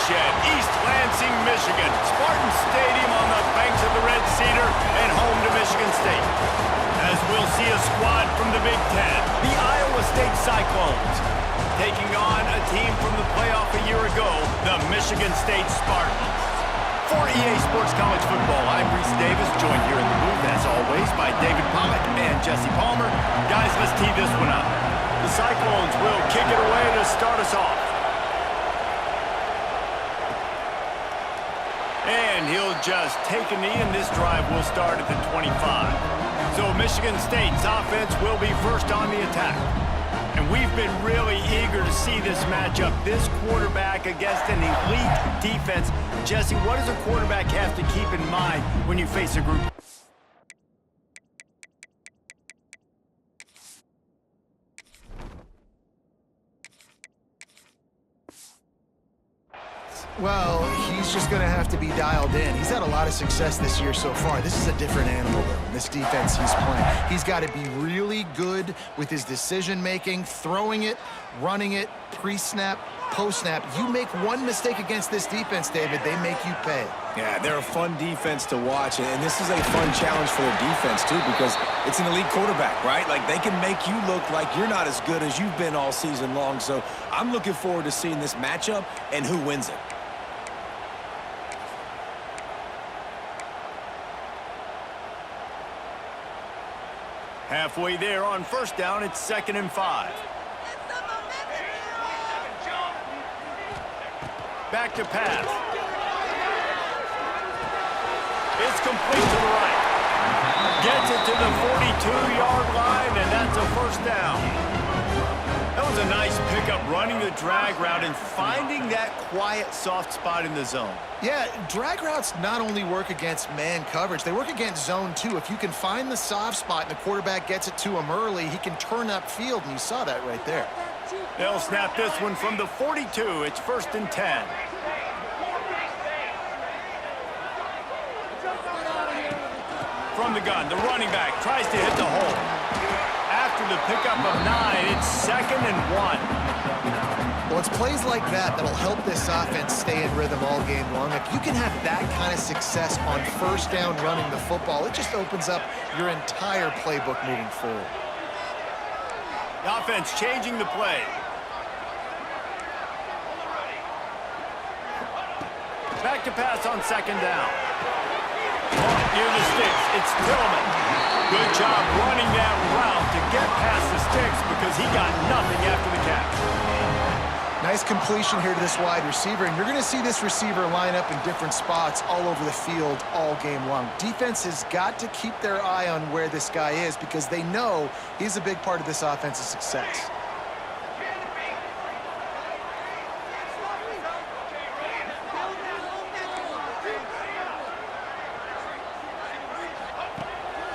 Woodshed, East Lansing, Michigan. Spartan Stadium on the banks of the Red Cedar and home to Michigan State. As we'll see a squad from the Big Ten, the Iowa State Cyclones, taking on a team from the playoff a year ago, the Michigan State Spartans. For EA Sports College Football, I'm Reese Davis, joined here in the booth, as always, by David Pollack and Jesse Palmer. Guys, let's tee this one up. The Cyclones will kick it away to start us off. And he'll just take a knee, and this drive will start at the 25. So Michigan State's offense will be first on the attack. And we've been really eager to see this matchup, this quarterback against an elite defense. Jesse, what does a quarterback have to keep in mind when you face a group? Well, he's just going to have to be dialed in. He's had a lot of success this year so far. This is a different animal, though, this defense he's playing. He's got to be really good with his decision-making, throwing it, running it, pre-snap, post-snap. You make one mistake against this defense, David, they make you pay. Yeah, they're a fun defense to watch, and this is a fun challenge for their defense, too, because it's an elite quarterback, right? Like, they can make you look like you're not as good as you've been all season long. So I'm looking forward to seeing this matchup and who wins it. Halfway there on first down, it's 2nd and 5. Back to pass. It's complete to the right. Gets it to the 42-yard line, and that's a first down. That was a nice pickup, running the drag route and finding that quiet, soft spot in the zone. Yeah, drag routes not only work against man coverage, they work against zone too. If you can find the soft spot and the quarterback gets it to him early, he can turn upfield, and you saw that right there. They'll snap this one from the 42. It's 1st and 10. From the gun, the running back tries to hit the hole. After the pickup of 9, it's 2nd and 1. Well, it's plays like that that'll help this offense stay in rhythm all game long. If you can have that kind of success on first down running the football, it just opens up your entire playbook moving forward. The offense changing the play. Back to pass on 2nd down. Near the sticks, it's Tillman. Good job running that route to get past the sticks because he got nothing after the catch. Nice completion here to this wide receiver, and you're going to see this receiver line up in different spots all over the field all game long. Defense has got to keep their eye on where this guy is because they know he's a big part of this offense's success.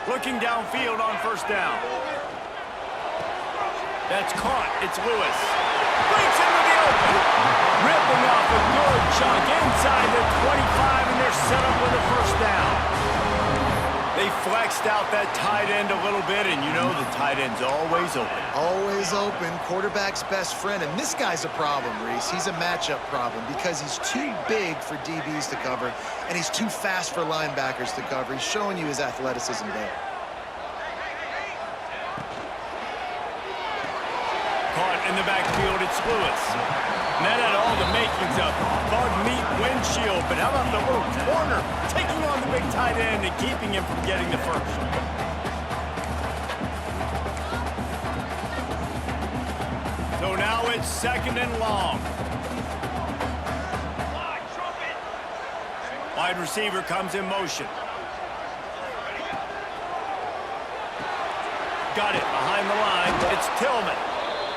Looking downfield on first down. That's caught. It's Lewis. Breaks into the open. Ripping off a good chunk inside the 25, and they're set up with a first down. They flexed out that tight end a little bit, and you know the tight end's always open. Always open. Quarterback's best friend. And this guy's a problem, Reese. He's a matchup problem because he's too big for DBs to cover, and he's too fast for linebackers to cover. He's showing you his athleticism there. Caught in the backfield, it's Lewis. And that had all the makings of bug meat windshield, but how about the little corner taking on the big tight end and keeping him from getting the first? So now it's 2nd and long. Wide receiver comes in motion. Got it behind the line. It's Tillman.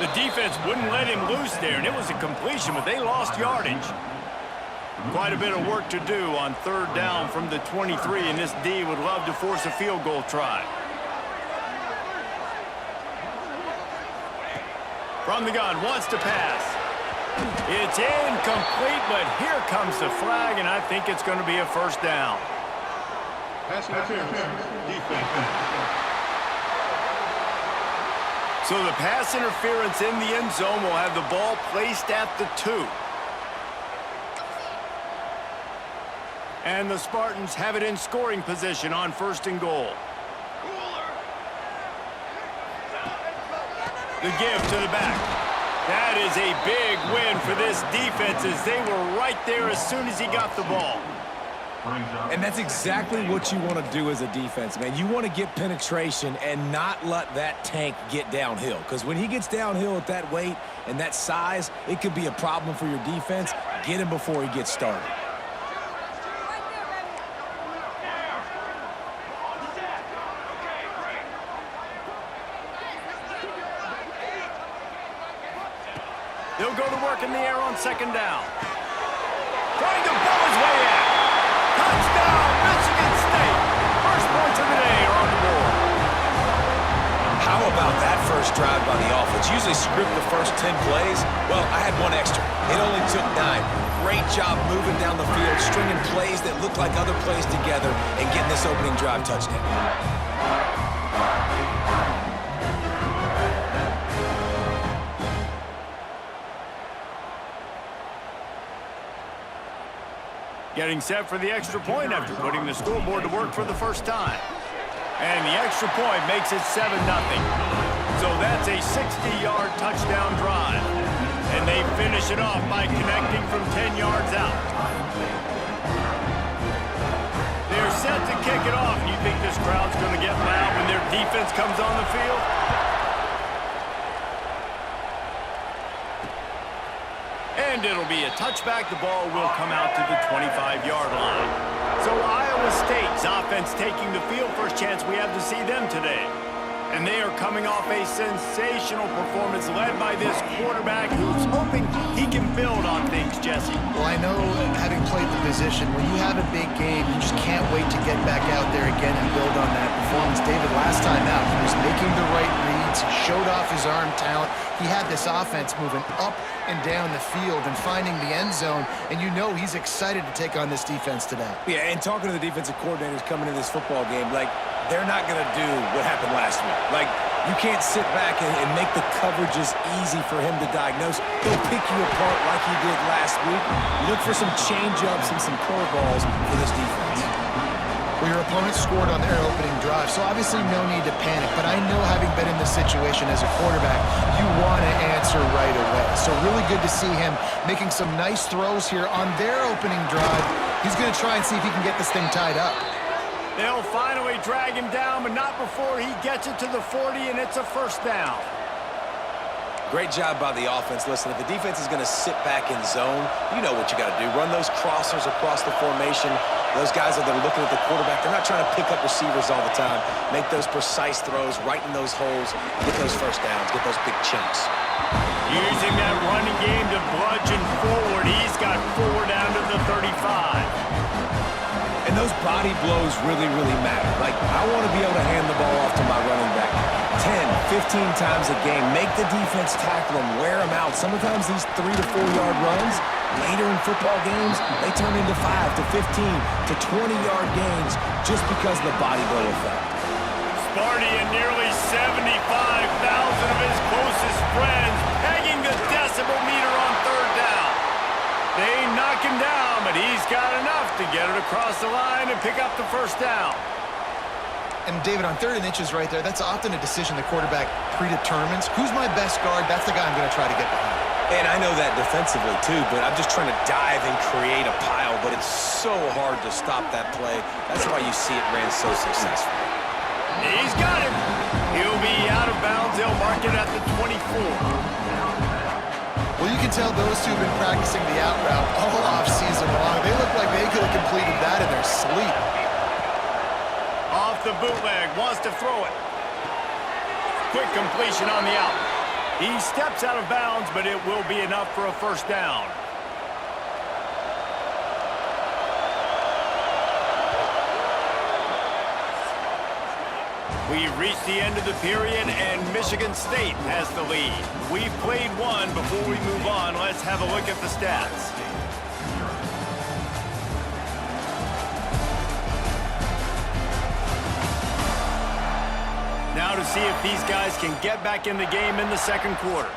The defense wouldn't let him loose there, and it was a completion, but they lost yardage. Quite a bit of work to do on 3rd down from the 23, and this D would love to force a field goal try. From the gun, wants to pass. It's incomplete, but here comes the flag, and I think it's going to be a first down. Pass interference. Defense. So the pass interference in the end zone will have the ball placed at the 2. And the Spartans have it in scoring position on 1st and goal. The give to the back. That is a big win for this defense as they were right there as soon as he got the ball. And that's exactly what you want to do as a defense, man. You want to get penetration and not let that tank get downhill. Because when he gets downhill at that weight and that size, it could be a problem for your defense. Get him before he gets started. They'll go to work in the air on 2nd down. Trying to blow his way out. Touchdown, Michigan State. First points of the day are on the board. How about that first drive by the offense? Usually script the first 10 plays. Well, I had one extra. It only took 9. Great job moving down the field, stringing plays that look like other plays together, and getting this opening drive touchdown. Getting set for the extra point after putting the scoreboard to work for the first time. And the extra point makes it 7-0. So that's a 60-yard touchdown drive. And they finish it off by connecting from 10 yards out. They're set to kick it off. You think this crowd's going to get loud when their defense comes on the field? And it'll be a touchback. The ball will come out to the 25-yard line. So Iowa State's offense taking the field. First chance we have to see them today. And they are coming off a sensational performance led by this quarterback who's hoping he can build on things, Jesse. Well, I know, having played the position, when you have a big game, you just can't wait to get back out there again and build on that performance. David, last time out, he was making the right reads. He showed off his arm talent. He had this offense moving up and down the field and finding the end zone, and you know he's excited to take on this defense today. Yeah, and talking to the defensive coordinators coming into this football game, like, they're not going to do what happened last week. Like, you can't sit back and make the coverages easy for him to diagnose. He'll pick you apart like he did last week. Look for some change-ups and some curveballs for this defense. Well, your opponent scored on their opening drive, so obviously no need to panic. But I know, having been in this situation as a quarterback, you want to answer right away. So really good to see him making some nice throws here on their opening drive. He's going to try and see if he can get this thing tied up. They'll finally drag him down, but not before he gets it to the 40, and it's a first down. Great job by the offense. Listen, if the defense is going to sit back in zone, you know what you got to do. Run those crossers across the formation. Those guys that are looking at the quarterback, they're not trying to pick up receivers all the time. Make those precise throws, right in those holes, get those first downs, get those big chunks. Using that running game to bludgeon forward. He's got 4 down to the 35. And those body blows really, really matter. Like, I want to be able to hand the ball off to my running back 10, 15 times a game. Make the defense tackle him, wear him out. Sometimes these 3 to 4 yard runs, later in football games, they turn into 5 to 15 to 20-yard gains just because of the body blow effect. Sparty and nearly 75,000 of his closest friends pegging the decibel meter on 3rd down. They knock him down, but he's got enough to get it across the line and pick up the first down. And David, on 3rd and inches right there, that's often a decision the quarterback predetermines. Who's my best guard? That's the guy I'm going to try to get behind. And I know that defensively, too, but I'm just trying to dive and create a pile, but it's so hard to stop that play. That's why you see it ran so successfully. He's got him. He'll be out of bounds. They'll mark it at the 24. Well, you can tell those two have been practicing the out route all off-season long. They look like they could have completed that in their sleep. Off the bootleg, wants to throw it. Quick completion on the out. He steps out of bounds, but it will be enough for a first down. We've reached the end of the period, and Michigan State has the lead. We've played one. Before we move on, let's have a look at the stats. Now to see if these guys can get back in the game in the 2nd quarter.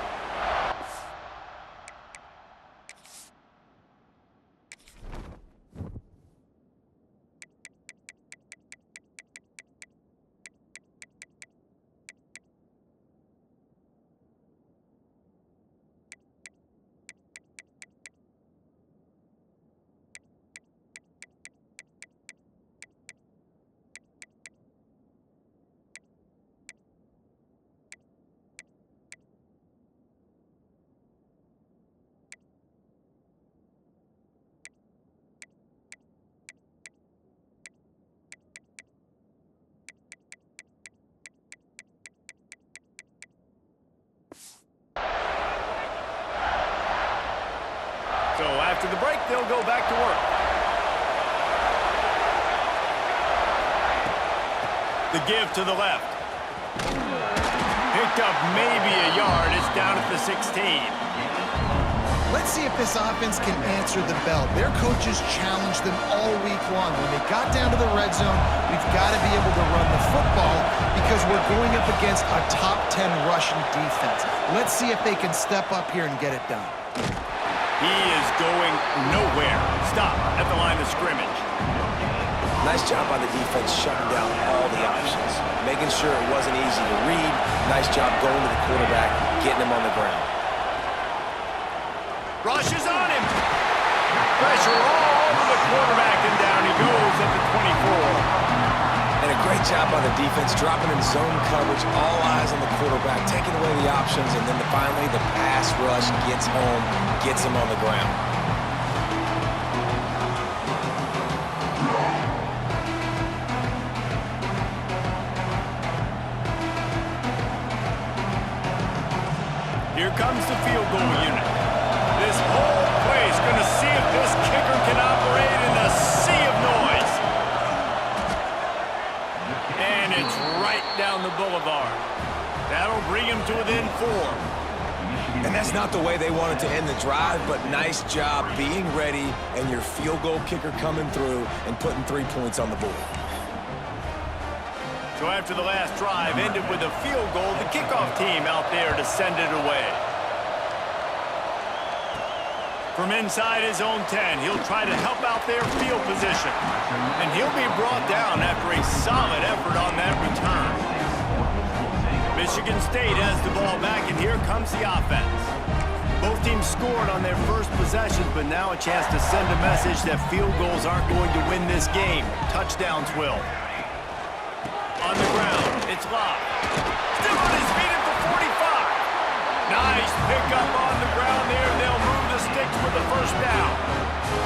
they'll go back to work. The give to the left. Picked up maybe a yard. It's down at the 16. Let's see if this offense can answer the bell. Their coaches challenged them all week long. When they got down to the red zone, we've got to be able to run the football because we're going up against a top 10 rushing defense. Let's see if they can step up here and get it done. He is going nowhere. Stop at the line of scrimmage. Nice job by the defense shutting down all the options, making sure it wasn't easy to read. Nice job going to the quarterback, getting him on the ground. Rush is on him. Pressure all over the quarterback, and down he goes at the 24. And a great job by the defense, dropping in zone coverage, all eyes on the quarterback, taking away the options, and then finally the pass rush gets home, gets him on the ground. Here comes the field goal unit. This whole place going to see if this kicker can operate in a sea of noise. And it's right down the boulevard. That'll bring him to within 4. And that's not the way they wanted to end the drive, but nice job being ready and your field goal kicker coming through and putting 3 points on the board. So after the last drive ended with a field goal, the kickoff team out there to send it away. From inside his own 10, he'll try to help out their field position. And he'll be brought down after a solid effort on that return. Michigan State has the ball back, and here comes the offense. Both teams scored on their first possessions, but now a chance to send a message that field goals aren't going to win this game. Touchdowns will. On the ground, it's Locke. Still on his feet at the 45. Nice pickup on the ground there. They'll move the sticks with the first down.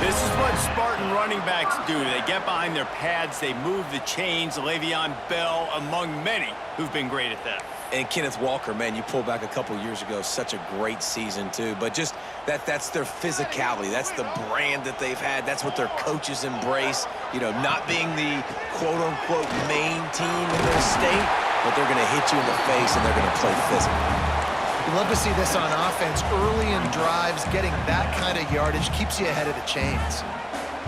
This is what Spartan running backs do. They get behind their pads, they move the chains. Le'Veon Bell, among many, who've been great at that. And Kenneth Walker, man, you pull back a couple years ago, such a great season too. But just that's their physicality. That's the brand that they've had. That's what their coaches embrace. You know, not being the quote-unquote main team in their state, but they're going to hit you in the face and they're going to play physical. We love to see this on offense. Early in drives, getting that kind of yardage keeps you ahead of the chains.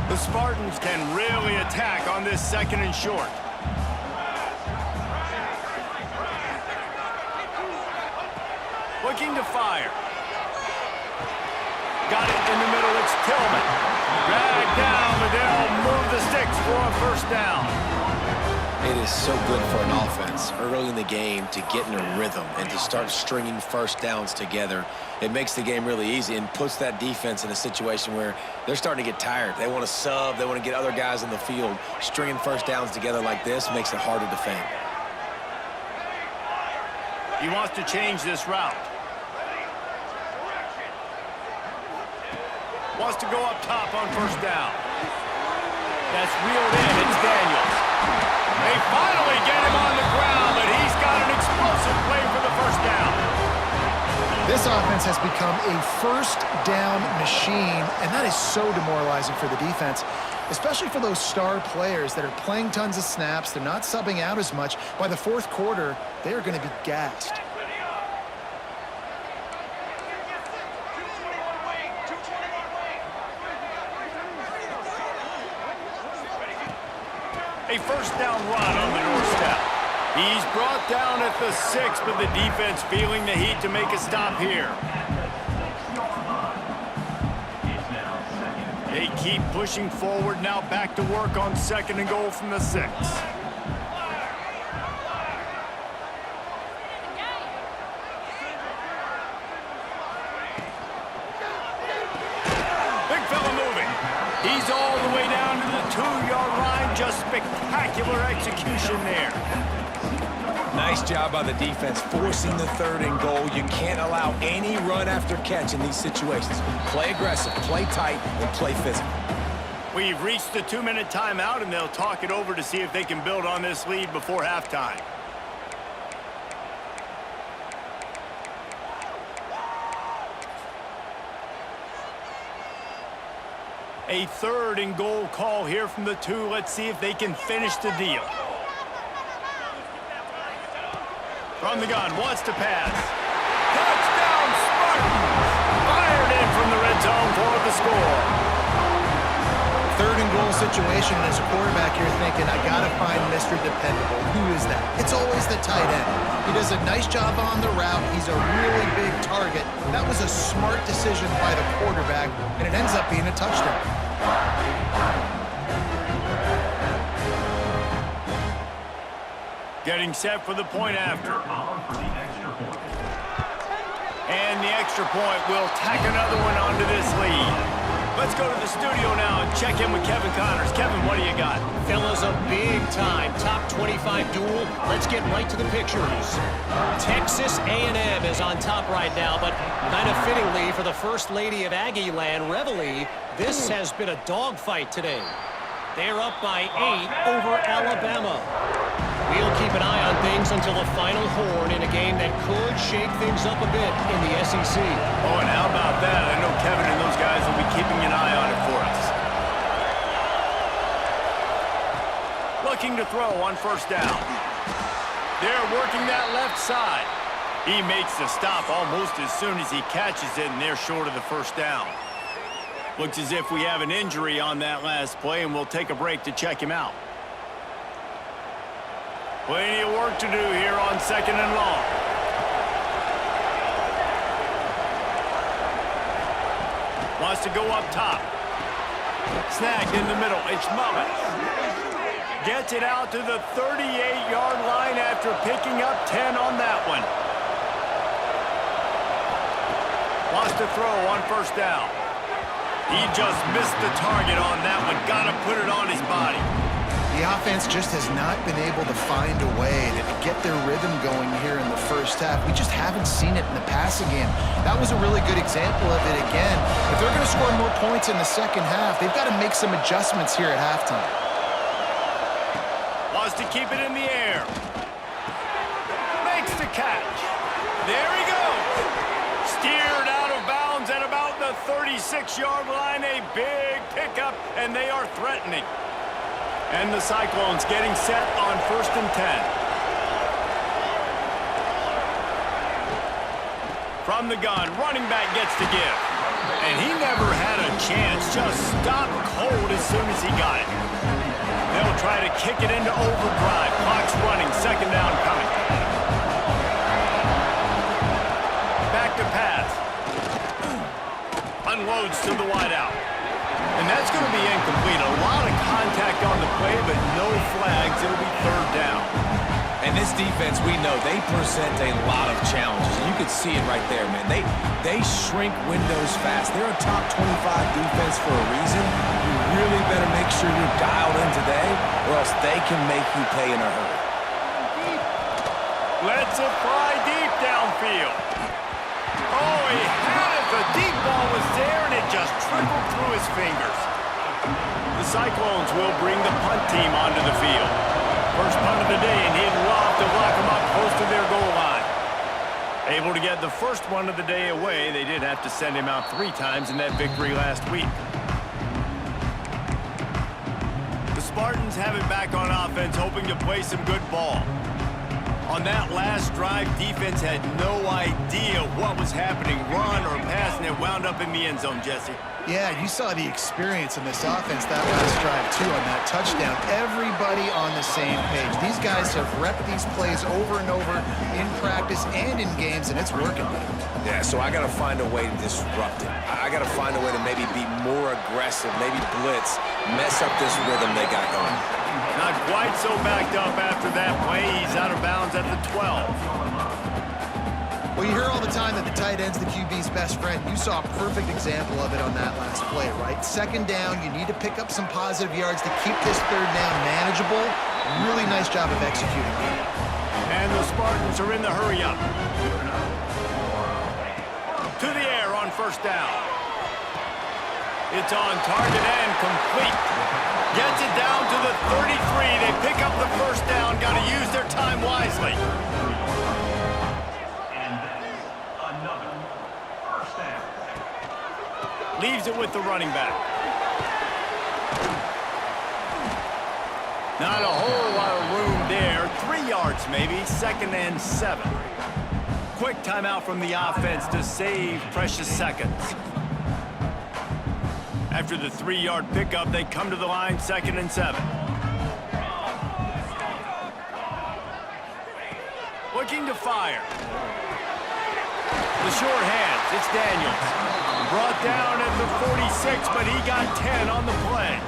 The Spartans can really attack on this 2nd and short. Looking to fire. Got it in the middle. It's Tillman. Drag down, but they'll move the sticks for a first down. It is so good for an offense early in the game to get in a rhythm and to start stringing first downs together. It makes the game really easy and puts that defense in a situation where they're starting to get tired. They want to sub. They want to get other guys in the field. Stringing first downs together like this makes it hard to defend. He wants to change this route. Wants to go up top on first down. That's reeled in. It's Daniels. They finally get him on the ground, but he's got an explosive play for the first down. This offense has become a first down machine, and that is so demoralizing for the defense, especially for those star players that are playing tons of snaps. They're not subbing out as much. By the 4th quarter, they are going to be gassed. A first down run on the doorstep. He's brought down at the 6, but the defense feeling the heat to make a stop here. They keep pushing forward, now back to work on 2nd and goal from the 6. Big fella moving. He's all the way down to the 2-yard line. Just spectacular execution there. Nice job by the defense forcing the 3rd and goal. You can't allow any run after catch in these situations. Play aggressive, play tight, and play physical. We've reached the 2-minute timeout, and they'll talk it over to see if they can build on this lead before halftime. A 3rd and goal call here from the 2. Let's see if they can finish the deal. From the gun, wants to pass. Touchdown, Spartans! Fired in from the red zone for the score. 3rd and goal situation, and as a quarterback, you're thinking, I gotta find Mr. Dependable. Who is that? It's always the tight end. He does a nice job on the route. He's a really big target. That was a smart decision by the quarterback, and it ends up being a touchdown. Getting set for the point after. And the extra point will tack another one onto this lead. Let's go to the studio now and check in with Kevin Connors. Kevin, what do you got? Fellas, a big-time top 25 duel. Let's get right to the pictures. Texas A&M is on top right now, but kind of fittingly for the First Lady of Aggie Land, Reveille, this has been a dogfight today. They're up by 8 over Alabama. We'll keep an eye on things until the final horn in a game that could shake things up a bit in the SEC. Oh, and how about that? I know Kevin and those guys will be keeping an eye on it for us. Looking to throw on 1st down. They're working that left side. He makes the stop almost as soon as he catches it, and they're short of the 1st down. Looks as if we have an injury on that last play, and we'll take a break to check him out. Plenty of work to do here on 2nd and long. Wants to go up top. Snagged in the middle. It's Mullins. Gets it out to the 38-yard line after picking up 10 on that one. Wants to throw on 1st down. He just missed the target on that one. Got to put it on his body. The offense just has not been able to find a way to get their rhythm going here in the 1st half. We just haven't seen it in the passing game. That was a really good example of it again. If they're going to score more points in the 2nd half, they've got to make some adjustments here at halftime. Wants to keep it in the air. Makes the catch. There he goes. Steered out of bounds at about the 36-yard line. A big pickup, and they are threatening. And the Cyclones getting set on 1st and 10. From the gun, running back gets to give. And he never had a chance, just stopped cold as soon as he got it. They'll try to kick it into overdrive. Clock's running, 2nd down coming. Back to pass. Unloads to the wideout. And that's going to be incomplete. A lot of contact on the play, but no flags. It'll be 3rd down. And this defense, we know, they present a lot of challenges. And you can see it right there, man. They shrink windows fast. They're a top 25 defense for a reason. You really better make sure you're dialed in today, or else they can make you pay in a hurry. Let's it fly deep downfield. Oh, he had it. The deep ball was there, and it just trickled through his fingers. The Cyclones will bring the punt team onto the field. First punt of the day, and he'd love to lock them up close to their goal line. Able to get the first one of the day away. They did have to send him out 3 times in that victory last week. The Spartans have it back on offense, hoping to play some good ball. On that last drive, defense had no idea what was happening, run or pass, and it wound up in the end zone, Jesse. Yeah, you saw the experience in this offense that last drive, too, on that touchdown. Everybody on the same page. These guys have repped these plays over and over in practice and in games, and it's working. Yeah, so I got to find a way to disrupt it. I got to find a way to maybe be more aggressive, maybe blitz, mess up this rhythm they got going. Not quite so backed up after that play. He's out of bounds at the 12. Well, you hear all the time that the tight end's the QB's best friend. You saw a perfect example of it on that last play, right? 2nd down, you need to pick up some positive yards to keep this 3rd down manageable. Really nice job of executing that. And the Spartans are in the hurry up. To the air on 1st down. It's on target and complete. Gets it down to the 33. They pick up the 1st down. Got to use their time wisely. And that's another 1st down. Leaves it with the running back. Not a whole lot of room there. 3 yards maybe, 2nd and 7. Quick timeout from the offense to save precious seconds. After the 3-yard pickup, they come to the line, 2nd and 7. Looking to fire. The short hands, it's Daniels. Brought down at the 46, but he got 10 on the play.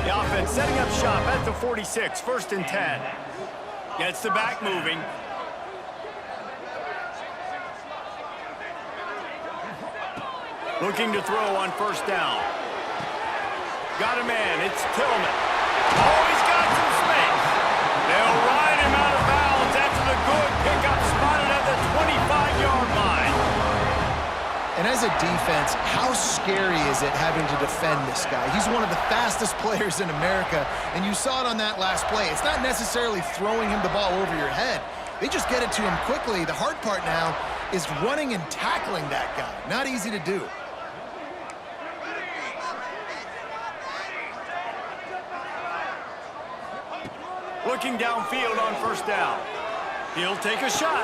The offense setting up shop at the 46, 1st and 10. Gets the back moving. Looking to throw on 1st down. Got a man, it's Tillman. Oh, he's got some space. They'll ride him out of bounds after the good pickup spotted at the 25-yard line. And as a defense, how scary is it having to defend this guy? He's one of the fastest players in America, and you saw it on that last play. It's not necessarily throwing him the ball over your head. They just get it to him quickly. The hard part now is running and tackling that guy. Not easy to do. Looking downfield on 1st down. He'll take a shot.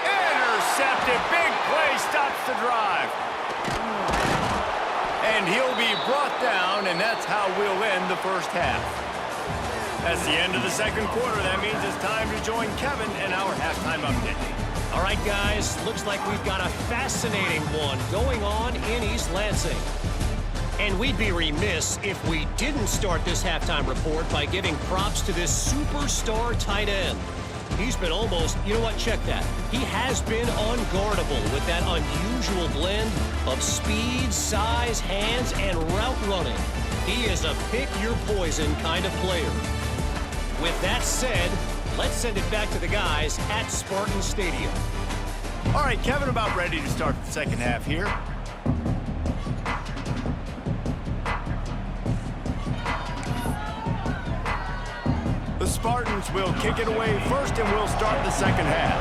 Intercepted. Big play stops the drive. And he'll be brought down, and that's how we'll end the 1st half. That's the end of the 2nd quarter. That means it's time to join Kevin in our halftime update. All right, guys, looks like we've got a fascinating one going on in East Lansing. And we'd be remiss if we didn't start this halftime report by giving props to this superstar tight end. He's been almost, you know what, check that. He has been unguardable with that unusual blend of speed, size, hands, and route running. He is a pick-your-poison kind of player. With that said, let's send it back to the guys at Spartan Stadium. All right, Kevin, about ready to start the 2nd half here. The Spartans will kick it away first, and we'll start the 2nd half.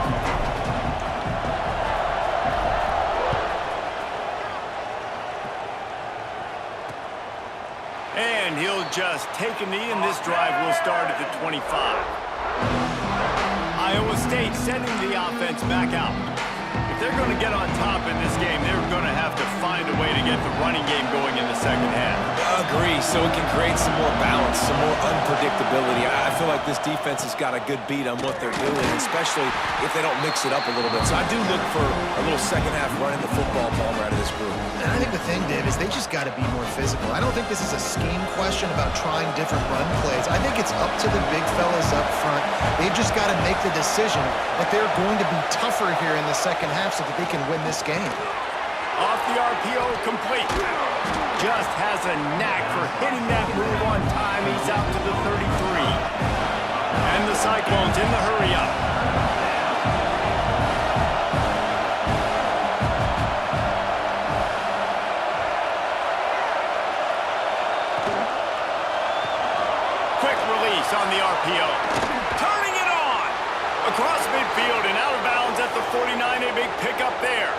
And he'll just take a knee, and this drive will start at the 25. Iowa State sending the offense back out. If they're going to get on top in this game, they're going to have to find a way to get the running game going in the 2nd half. Agree, so it can create some more balance, some more unpredictability. I feel like this defense has got a good beat on what they're doing, especially if they don't mix it up a little bit. So I do look for a little 2nd half running the football ball out of this group. And I think the thing, Dave, is they just got to be more physical. I don't think this is a scheme question about trying different run plays. I think it's up to the big fellas up front. They've just got to make the decision that they're going to be tougher here in the 2nd half so that they can win this game. Off the RPO, complete. Just has a knack for hitting that move on time. He's out to the 33. And the Cyclones in the hurry-up. Quick release on the RPO. Turning it on. Across midfield and out of bounds at the 49. A big pickup there.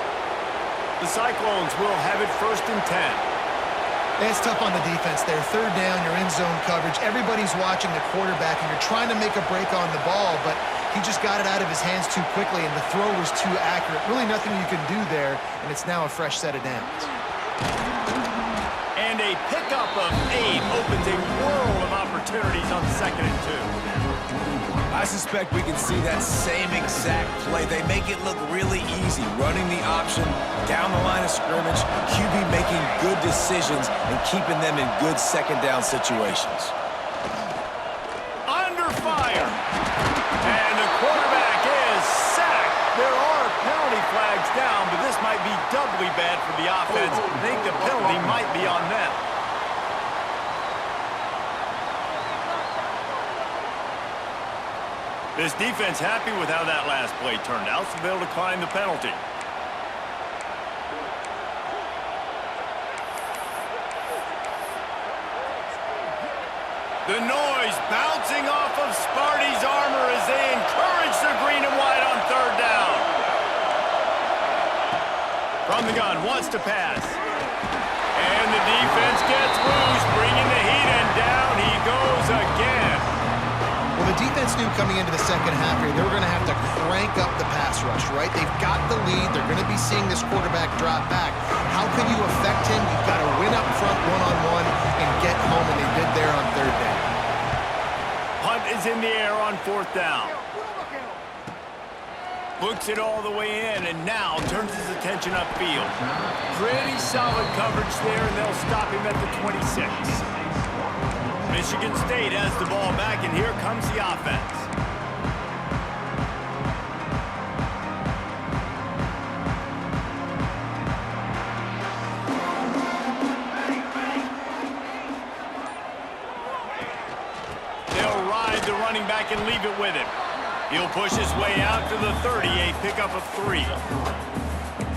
The Cyclones will have it 1st and 10. It's tough on the defense there. 3rd down, you're in zone coverage. Everybody's watching the quarterback, and you're trying to make a break on the ball, but he just got it out of his hands too quickly, and the throw was too accurate. Really nothing you can do there, and it's now a fresh set of downs. And a pickup of 8 opens a world of opportunities on 2nd and 2. I suspect we can see that same exact play. They make it look really easy, running the option down the line of scrimmage, QB making good decisions and keeping them in good 2nd down situations. Under fire. And the quarterback is sacked. There are penalty flags down, but this might be doubly bad for the offense. I think the penalty might be on them. This defense happy with how that last play turned out, so they'll decline the penalty. The noise bouncing off of Sparty's armor as they encourage the green and white on 3rd down. From the gun, wants to pass. And the defense gets loose, bringing the heat, and down he goes again. defense knew coming into the second half here, they were going to have to crank up the pass rush, right? They've got the lead. They're going to be seeing this quarterback drop back. How can you affect him? You've got to win up front one-on-one and get home, and they did there on third down. Punt is in the air on fourth down. Looks it all the way in, and now turns his attention upfield. Pretty solid coverage there, and they'll stop him at the 26. Michigan State has the ball back, and here comes the offense. They'll ride the running back and leave it with him. He'll push his way out to the 30, a pickup of 3.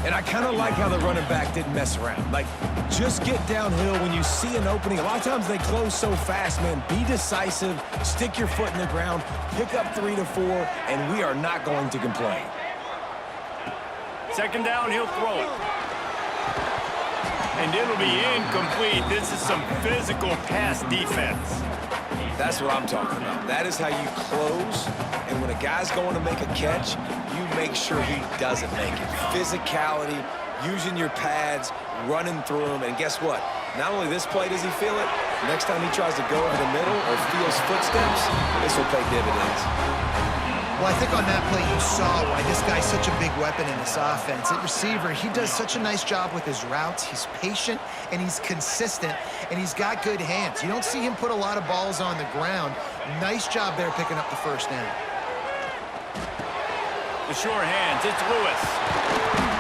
And I kind of like how the running back didn't mess around. Like, just get downhill when you see an opening. A lot of times they close so fast, man. Be decisive, stick your foot in the ground, pick up 3 to 4, and we are not going to complain. Second down, he'll throw it. And it'll be incomplete. This is some physical pass defense. That's what I'm talking about. That is how you close, and when a guy's going to make a catch, you make sure he doesn't make it. Physicality, using your pads, running through him, and guess what? Not only this play does he feel it, next time he tries to go over the middle or feels footsteps, this will pay dividends. Well, I think on that play you saw why this guy's such a big weapon in this offense. At receiver, he does such a nice job with his routes. He's patient, and he's consistent, and he's got good hands. You don't see him put a lot of balls on the ground. Nice job there picking up the first down. The sure hands, it's Lewis.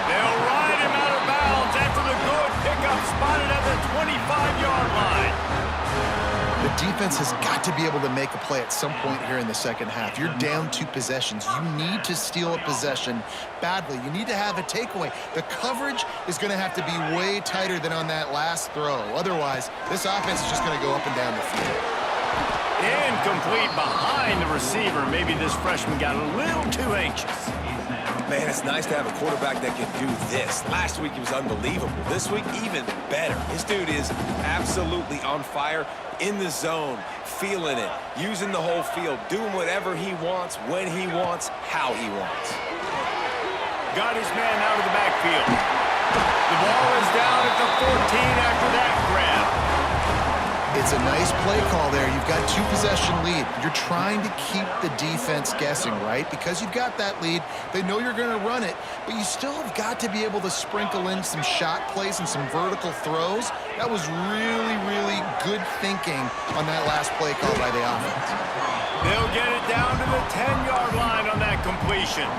They'll ride him out of bounds after the good pickup spotted at the 25-yard line. The defense has got to be able to make a play at some point here in the second half. You're down 2 possessions. You need to steal a possession badly. You need to have a takeaway. The coverage is going to have to be way tighter than on that last throw. Otherwise, this offense is just going to go up and down the field. Incomplete behind the receiver. Maybe this freshman got a little too anxious. Man, it's nice to have a quarterback that can do this. Last week he was unbelievable. This week, even better. This dude is absolutely on fire, in the zone, feeling it, using the whole field, doing whatever he wants, when he wants, how he wants. Got his man out of the backfield. The ball is down at the 14 after that grab. It's a nice play call there. You've got 2-possession lead. You're trying to keep the defense guessing, right? Because you've got that lead, they know you're going to run it, but you still have got to be able to sprinkle in some shot plays and some vertical throws. That was really, really good thinking on that last play call by the offense. They'll get it down to the 10-yard line on that completion.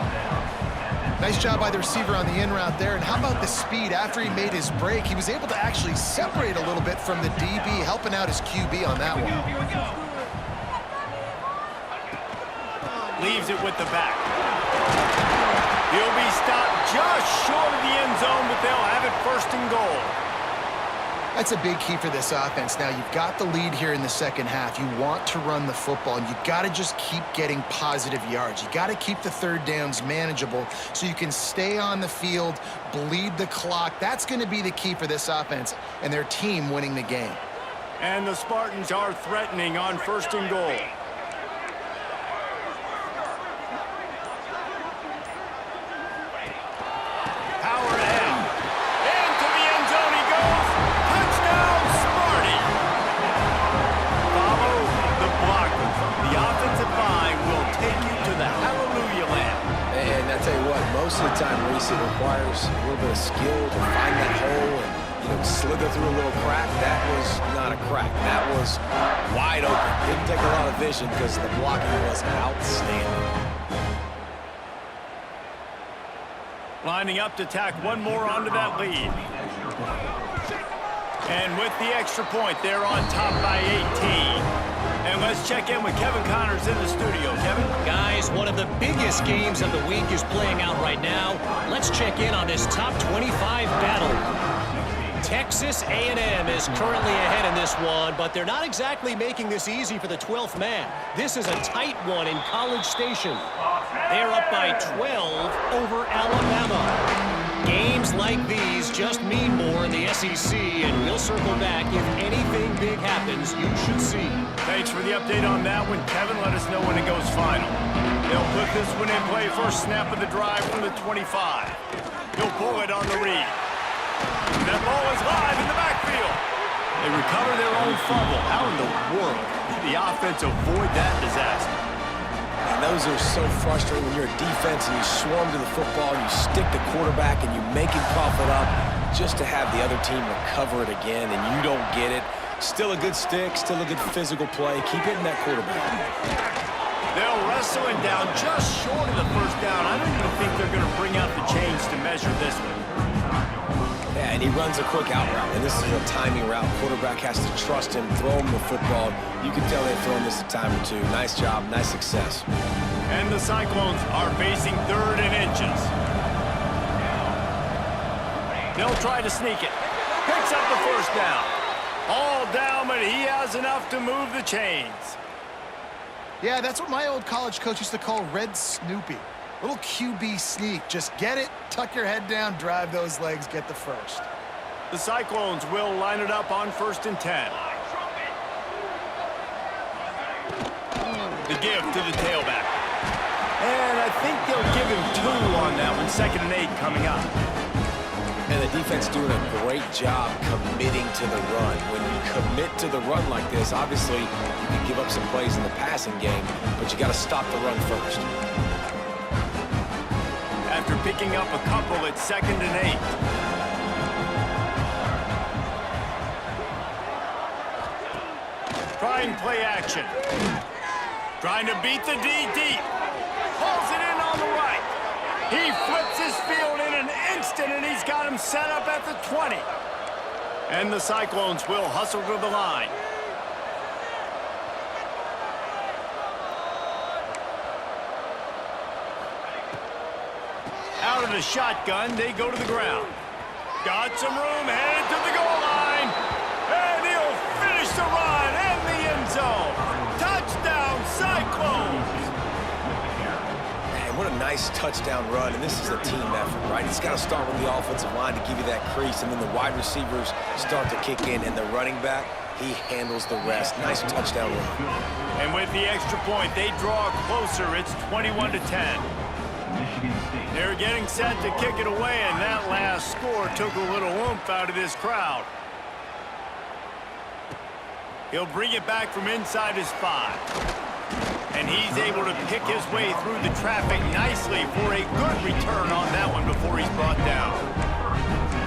Nice job by the receiver on the in route there. And how about the speed? After he made his break, he was able to actually separate a little bit from the DB, helping out his QB on that one. Leaves it with the back. He'll be stopped just short of the end zone, but they'll have it first and goal. That's a big key for this offense. Now, you've got the lead here in the second half. You want to run the football, and you've got to just keep getting positive yards. You've got to keep the third downs manageable so you can stay on the field, bleed the clock. That's going to be the key for this offense and their team winning the game. And the Spartans are threatening on first and goal. Power ahead. Into the end zone he goes. Touchdown, Sparty. Follow the blockers. The offensive line will take you to the hallelujah land. And I tell you what, most of the time, Reese, it requires a little bit of skill to find that hole and slither through a little crack. That was not a crack. That was wide open. Didn't take a lot of vision because the blocking was outstanding. Lining up to tack one more onto that lead. And with the extra point, they're on top by 18. And let's check in with Kevin Connors in the studio. Kevin? Guys, one of the biggest games of the week is playing out right now. Let's check in on this top 25 battle. Texas A&M is currently ahead in this one, but they're not exactly making this easy for the 12th man. This is a tight one in College Station. They're up by 12 over Alabama. Games like these just mean more in the SEC, and we'll circle back. If anything big happens, you should see. Thanks for the update on that one, Kevin. Let us know when it goes final. They'll put this one in play first snap of the drive from the 25. He'll pull it on the read. That ball is live in the backfield. They recover their own fumble. How in the world did the offense avoid that disaster? And those are so frustrating when you're a defense and you swarm to the football, you stick the quarterback, and you make him cough it up just to have the other team recover it again, and you don't get it. Still a good stick, still a good physical play. Keep hitting that quarterback. They'll wrestle him down just short of the first down. I don't even think they're going to bring out the chains to measure this one. Yeah, and he runs a quick out route, and this is a timing route. Quarterback has to trust him, throw him the football. You can tell they've thrown this a time or two. Nice job, nice success. And the Cyclones are facing 3rd and inches. They'll try to sneak it. Picks up the first down. All down, but he has enough to move the chains. Yeah, that's what my old college coach used to call Red Snoopy. Little QB sneak. Just get it, tuck your head down, drive those legs, get the first. The Cyclones will line it up on 1st and 10. The give to the tailback. And I think they'll give him 2 on that one. 2nd and 8 coming up. And the defense doing a great job committing to the run. When you commit to the run like this, obviously you can give up some plays in the passing game, but you got to stop the run first. After picking up a couple, it's 2nd and 8. Trying play action. Trying to beat the D deep. Pulls it in on the right. He flips his field in an instant, and he's got him set up at the 20. And the Cyclones will hustle to the line. Out of the shotgun, they go to the ground. Got some room, headed to the goal line. And he'll finish the run in the end zone. Touchdown, Cyclones! Man, what a nice touchdown run, and this is a team effort, right? It's got to start with the offensive line to give you that crease, and then the wide receivers start to kick in, and the running back, he handles the rest. Nice touchdown run. And with the extra point, they draw closer. It's 21-10. They're getting set to kick it away, and that last score took a little oomph out of this crowd. He'll bring it back from inside his 5. And he's able to pick his way through the traffic nicely for a good return on that one before he's brought down.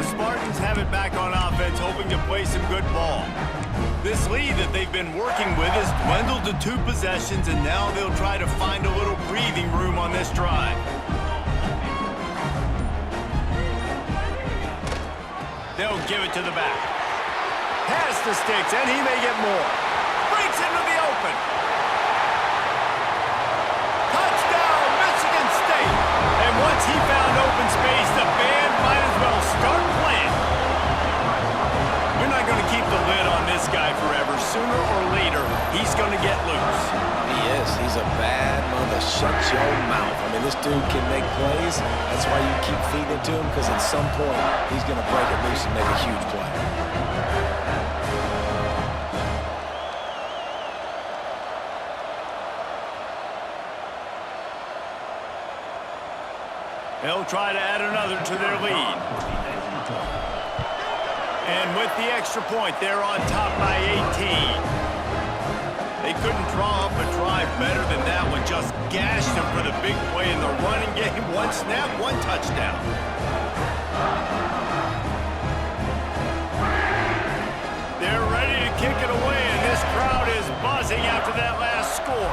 The Spartans have it back on offense, hoping to play some good ball. This lead that they've been working with has dwindled to 2 possessions, and now they'll try to find a little breathing room on this drive. They'll give it to the back. Pass the sticks, and he may get more. Breaks into the open. Touchdown, Michigan State. And once he found open space, the band might as well start playing. You're not going to keep the lid on this guy forever. Sooner or later, he's going to get loose. He is. He's a bad mother. Shut your mouth. I mean, this dude can make plays. That's why you keep feeding it to him, because at some point, he's going to break it loose and make a huge play. They'll try to add another to their lead. And with the extra point, they're on top by 18. They couldn't draw up a drive better than that one. Just gashed them for the big play in the running game. 1 snap, 1 touchdown. They're ready to kick it away, and this crowd is buzzing after that last score.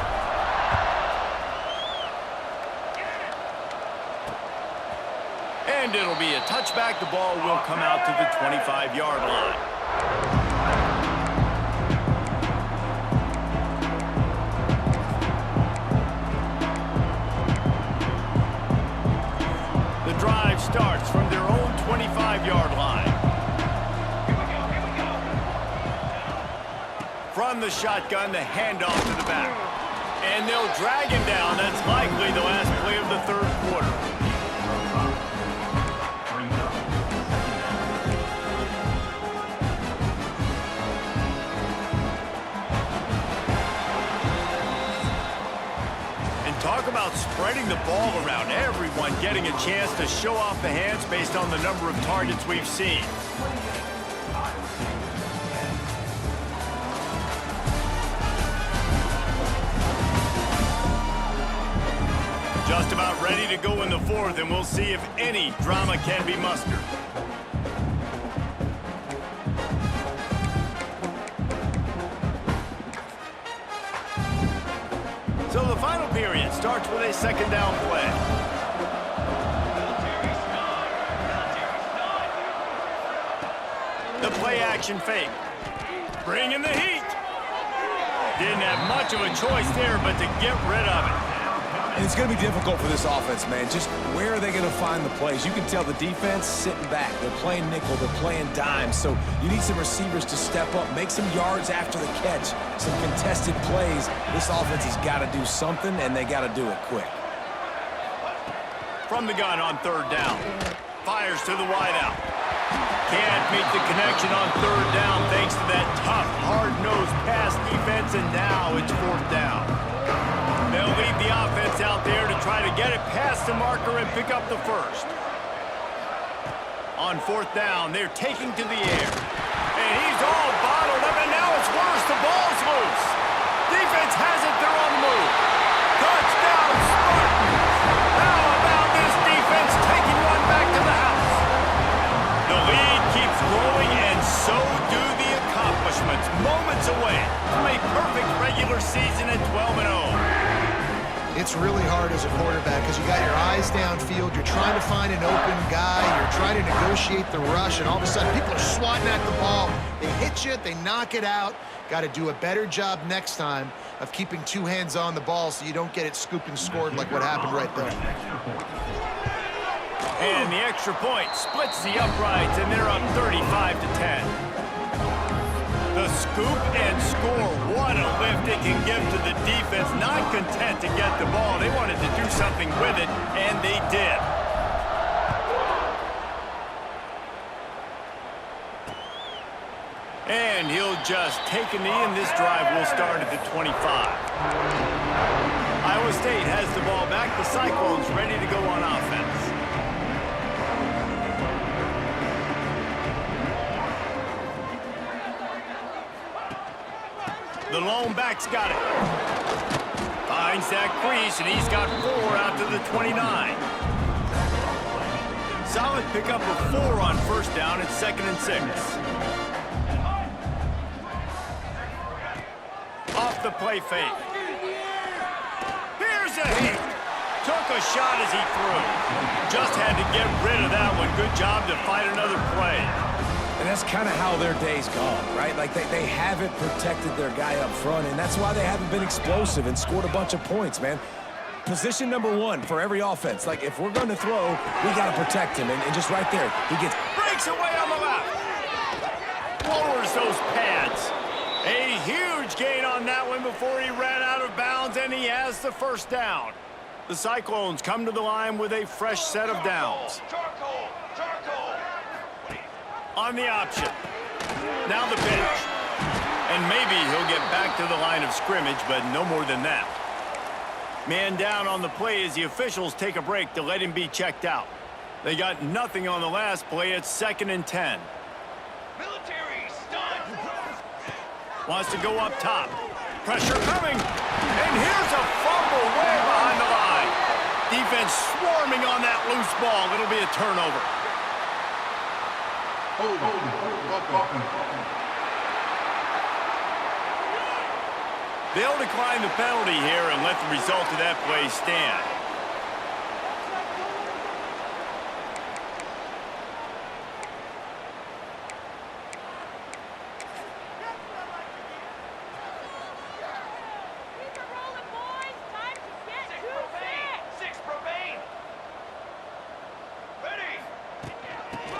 And it'll be a touchback. The ball will come out to the 25-yard line. The drive starts from their own 25-yard line. From the shotgun, the handoff to the back. And they'll drag him down. That's likely the last play of the 3rd quarter. about spreading the ball around, everyone getting a chance to show off the hands based on the number of targets we've seen. Just about ready to go in the fourth, and we'll see if any drama can be mustered. So the final period starts with a second down play. The play action fake. Bringing the heat. Didn't have much of a choice there, but to get rid of it. And it's going to be difficult for this offense, man. Just where are they going to find the plays? You can tell the defense sitting back. They're playing nickel. They're playing dime. So you need some receivers to step up, make some yards after the catch, some contested plays. This offense has got to do something, and they got to do it quick. From the gun on third down. Fires to the wideout. Can't meet the connection on third down thanks to that tough, hard-nosed pass defense, and now it's fourth down. They'll leave the offense out there to try to get it past the marker and pick up the first. On fourth down, they're taking to the air. And he's all bottled up, and now it's worse. The ball's loose. Defense has it. They're on the move. Touchdown, Spartans. How about this defense taking one back to the house? The lead keeps growing, and so do the accomplishments. Moments away from a perfect regular season at 12-0. It's really hard as a quarterback because you got your eyes downfield. You're trying to find an open guy. You're trying to negotiate the rush, and all of a sudden people are swatting at the ball. They hit you. They knock it out. Got to do a better job next time of keeping two hands on the ball so you don't get it scooped and scored like what happened right there. And the extra point splits the uprights, and they're up 35-10. The scoop and score. What a lift it can give to the defense. Not content to get the ball. They wanted to do something with it, and they did. And he'll just take a knee, and this drive will start at the 25. Iowa State has the ball back. The Cyclones ready to go on offense. The lone back's got it. Finds that crease, and he's got 4 out to the 29. Solid pickup of 4 on first down. It's 2nd and 6. Off the play fake. Here's a hit. Took a shot as he threw. Just had to get rid of that one. Good job to fight another play. And that's kind of how their day's gone, right? Like they haven't protected their guy up front, and that's why they haven't been explosive and scored a bunch of points, man. Position number 1 for every offense. Like, if we're going to throw, we got to protect him. And just right there, he gets... Breaks away on the left. Lowers those pads. A huge gain on that one before he ran out of bounds, and he has the first down. The Cyclones come to the line with a fresh set of downs. On the option. Now the pitch. And maybe he'll get back to the line of scrimmage, but no more than that. Man down on the play as the officials take a break to let him be checked out. They got nothing on the last play. It's 2nd and 10. Military stun. Wants to go up top. Pressure coming. And here's a fumble way behind the line. Defense swarming on that loose ball. It'll be a turnover. They'll decline the penalty here and let the result of that play stand.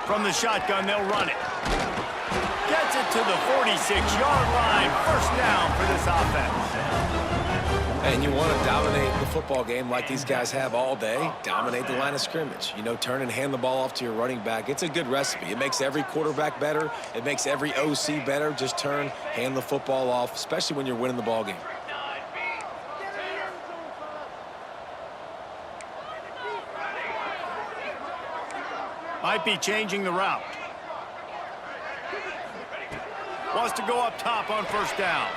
From the shotgun, they'll run it. Gets it to the 46-yard line. First down for this offense. And you want to dominate the football game like these guys have all day. Dominate the line of scrimmage. You know, turn and hand the ball off to your running back. It's a good recipe. It makes every quarterback better. It makes every OC better. Just turn, hand the football off, especially when you're winning the ball game. Might be changing the route. Wants to go up top on first down.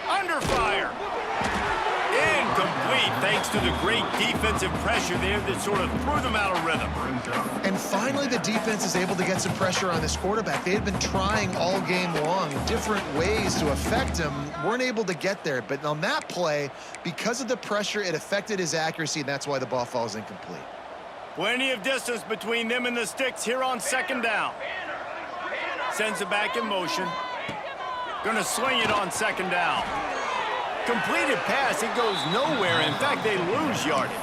Under fire. Incomplete, thanks to the great defensive pressure there that sort of threw them out of rhythm. And finally, the defense is able to get some pressure on this quarterback. They had been trying all game long different ways to affect him, weren't able to get there. But on that play, because of the pressure, it affected his accuracy, and that's why the ball falls incomplete. Plenty of distance between them and the sticks here on second down. Sends it back in motion. Gonna swing it on second down. Completed pass, it goes nowhere. In fact, they lose yardage.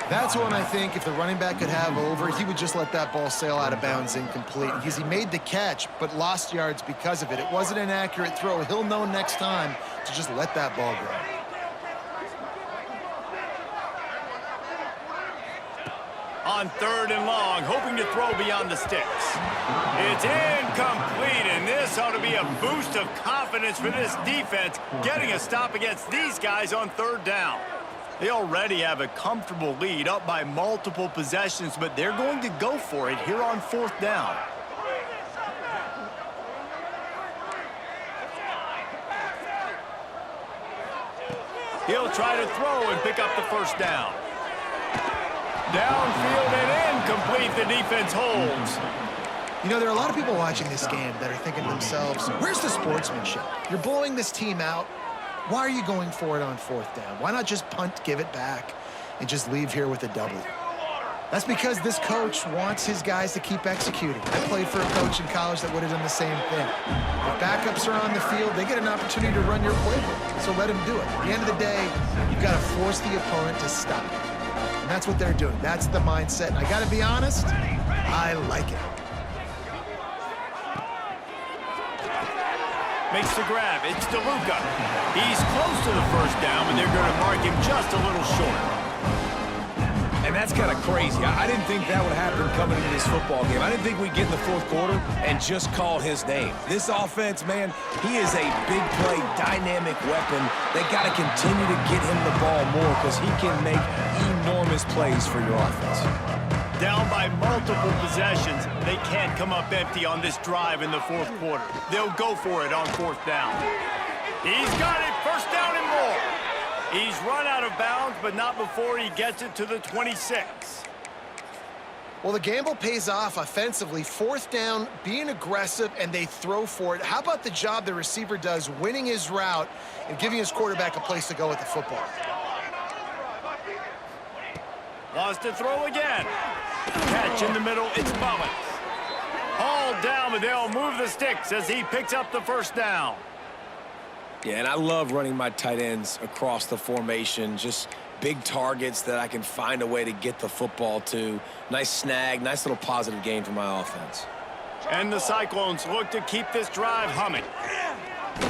That's one I think if the running back could have over, he would just let that ball sail out of bounds incomplete. Because he made the catch, but lost yards because of it. It wasn't an accurate throw. He'll know next time to just let that ball go. On third and long, hoping to throw beyond the sticks. It's incomplete, and this ought to be a boost of confidence for this defense, getting a stop against these guys on third down. They already have a comfortable lead up by multiple possessions, but they're going to go for it here on fourth down. He'll try to throw and pick up the first down. Downfield and incomplete, the defense holds. You know, there are a lot of people watching this game that are thinking to themselves, where's the sportsmanship? You're blowing this team out. Why are you going for it on fourth down? Why not just punt, give it back, and just leave here with a W? That's because this coach wants his guys to keep executing. I played for a coach in college that would have done the same thing. If backups are on the field, they get an opportunity to run your playbook, so let them do it. At the end of the day, you've got to force the opponent to stop. And that's what they're doing. That's the mindset. And I got to be honest, I like it. Makes the grab. It's DeLuca. He's close to the first down, but they're going to mark him just a little short. And that's kind of crazy. I didn't think that would happen coming into this football game. I didn't think we'd get in the fourth quarter and just call his name. This offense, man, he is a big play, dynamic weapon. They got to continue to get him the ball more because he can make enormous plays for your offense. Down by multiple possessions, they can't come up empty on this drive in the fourth quarter. They'll go for it on fourth down. He's got it, first down and more. He's run out of bounds, but not before he gets it to the 26. Well, the gamble pays off offensively. Fourth down, being aggressive, and they throw for it. How about the job the receiver does winning his route and giving his quarterback a place to go with the football? Wants to throw again. Catch in the middle, it's Mullins. Hauled down, but they'll move the sticks as he picks up the first down. Yeah, and I love running my tight ends across the formation. Just big targets that I can find a way to get the football to. Nice snag, nice little positive gain for my offense. And the Cyclones look to keep this drive humming.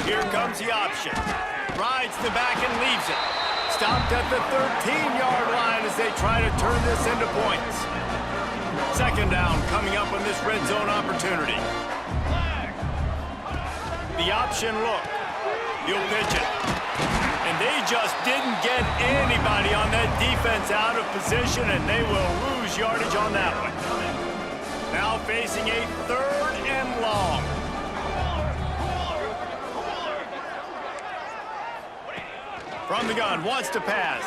Here comes the option. Rides the back and leaves it. Stopped at the 13-yard line as they try to turn this into points. Second down coming up on this red zone opportunity. The option look. He'll pitch it. And they just didn't get anybody on that defense out of position, and they will lose yardage on that one. Now facing a third and long. From the gun, wants to pass.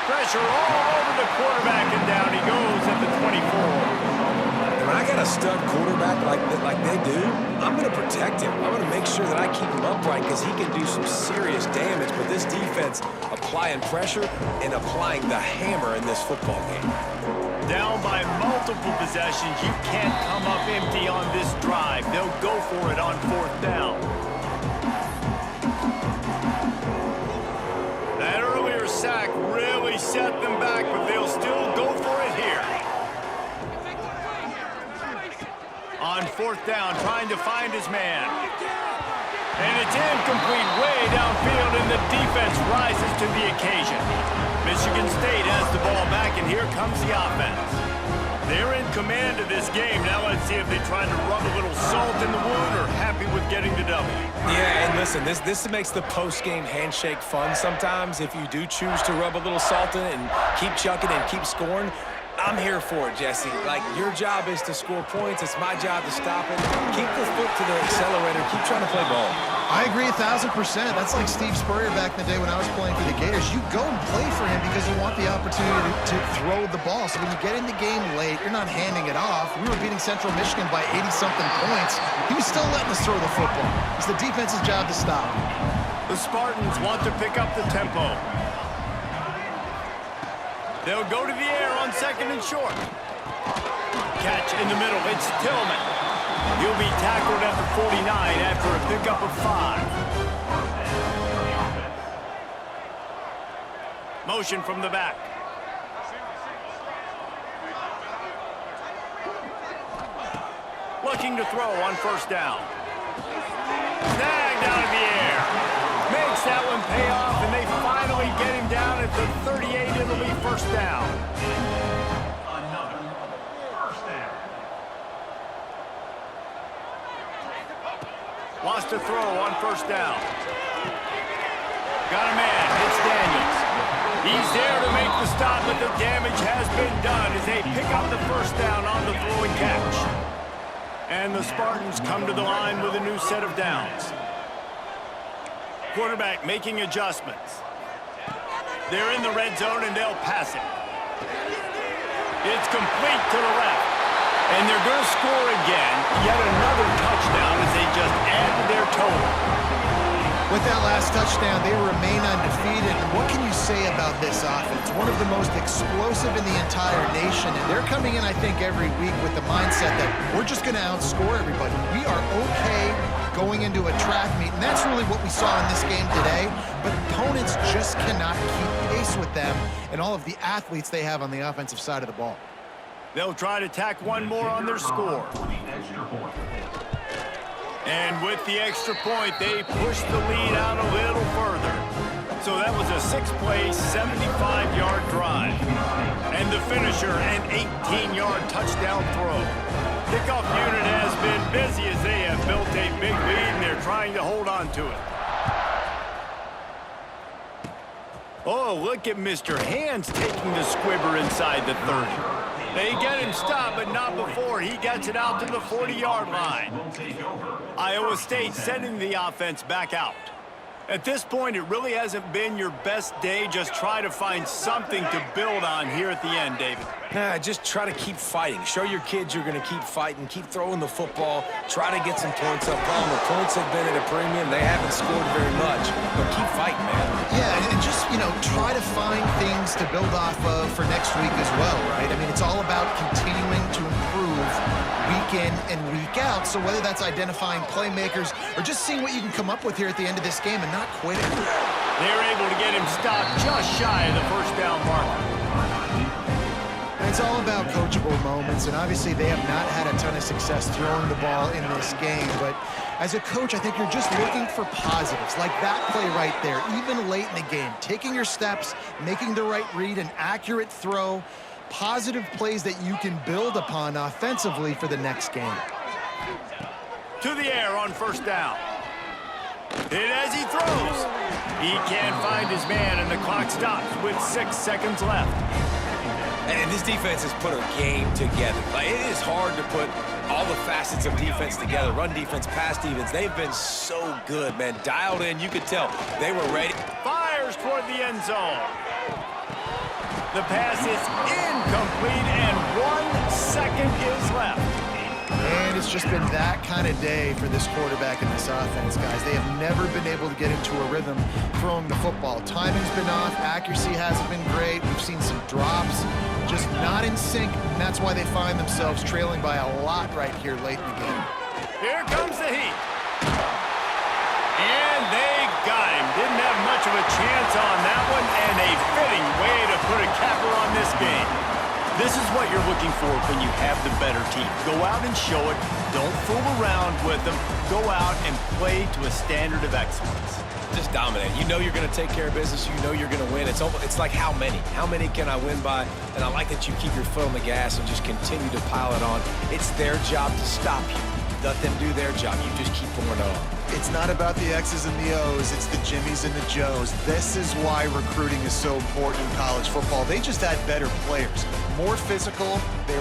Pressure all over the quarterback, and down he goes at the 24. When I got a stud quarterback like they do, I'm going to protect him. I'm going to make sure that I keep him upright because he can do some serious damage. But this defense applying pressure and applying the hammer in this football game. Down by multiple possessions, you can't come up empty on this drive. They'll go for it on fourth down. That earlier sack really set them back, but they'll still go for it here. On fourth down, trying to find his man. And it's incomplete way downfield, and the defense rises to the occasion. Michigan State has the ball back, and here comes the offense. They're in command of this game. Now let's see if they try to rub a little salt in the wound or happy with getting the W. Yeah, and listen, this makes the post-game handshake fun sometimes if you do choose to rub a little salt in it and keep chucking and keep scoring. I'm here for it, Jesse. Like, your job is to score points. It's my job to stop it. Keep the foot to the accelerator. Keep trying to play ball. I agree 1,000%. That's like Steve Spurrier back in the day when I was playing for the Gators. You go and play for him because you want the opportunity to throw the ball. So when you get in the game late, you're not handing it off. We were beating Central Michigan by 80-something points. He was still letting us throw the football. It's the defense's job to stop. The Spartans want to pick up the tempo. They'll go to the air on 2nd and short. Catch in the middle. It's Tillman. He'll be tackled at the 49 after a pickup of 5. Motion from the back. Looking to throw on 1st down. Snagged out of the air. Makes that one pay off, and they finally get him down at the 38. It'll be 1st down. Wants to throw on 1st down. Got a man. It's Daniels. He's there to make the stop, but the damage has been done as they pick up the 1st down on the throwing catch. And the Spartans come to the line with a new set of downs. Quarterback making adjustments. They're in the red zone, and they'll pass it. It's complete to the left. And they're going to score again. Yet another touchdown as they just add to their total. With that last touchdown, they remain undefeated. And what can you say about this offense? One of the most explosive in the entire nation. And they're coming in, I think, every week with the mindset that we're just going to outscore everybody. We are okay going into a track meet. And that's really what we saw in this game today. But opponents just cannot keep pace with them and all of the athletes they have on the offensive side of the ball. They'll try to tack one more on their score. And with the extra point, they push the lead out a little further. So that was a 6-play, 75-yard drive. And the finisher, an 18-yard touchdown throw. Kickoff unit has been busy as they have built a big lead, and they're trying to hold on to it. Oh, look at Mr. Hands taking the squibber inside the 30. They get him stopped, but not before he gets it out to the 40-yard line. Iowa State sending the offense back out. At this point, it really hasn't been your best day. Just try to find something to build on here at the end, David. Nah, just try to keep fighting. Show your kids you're going to keep fighting, keep throwing the football, try to get some points up. The points have been at a premium. They haven't scored very much, but keep fighting, man. Yeah, and just, try to find things to build off of for next week as well, right? I mean, it's all about continuing to improve week in and week out. So whether that's identifying playmakers or just seeing what you can come up with here at the end of this game and not quitting. They're able to get him stopped just shy of the 1st down marker. It's all about coachable moments, and obviously they have not had a ton of success throwing the ball in this game. But as a coach, I think you're just looking for positives, like that play right there, even late in the game. Taking your steps, making the right read, an accurate throw, positive plays that you can build upon offensively for the next game. To the air on 1st down. Hit as he throws. He can't find his man, and the clock stops with 6 seconds left. And this defense has put a game together. Like, it is hard to put all the facets of defense together. Run defense, pass defense. They've been so good, man. Dialed in. You could tell they were ready. Fires toward the end zone. The pass is incomplete, and 1 second is left. And it's just been that kind of day for this quarterback and this offense, guys. They have never been able to get into a rhythm throwing the football. Timing's been off. Accuracy hasn't been great. We've seen some drops, just not in sync. And that's why they find themselves trailing by a lot right here late in the game. Here comes the heat. And they got him. Didn't have much of a chance on that one, and a fitting way to put a capper on this game. This is what you're looking for when you have the better team. Go out and show it. Don't fool around with them. Go out and play to a standard of excellence. Just dominate. You know you're going to take care of business. You know you're going to win. It's like how many? How many can I win by? And I like that you keep your foot on the gas and just continue to pile it on. It's their job to stop you. let them do their job. You just keep pouring it on. It's not about the X's and the O's. It's the Jimmies and the Joes. This is why recruiting is so important in college football. They just had better players, more physical. They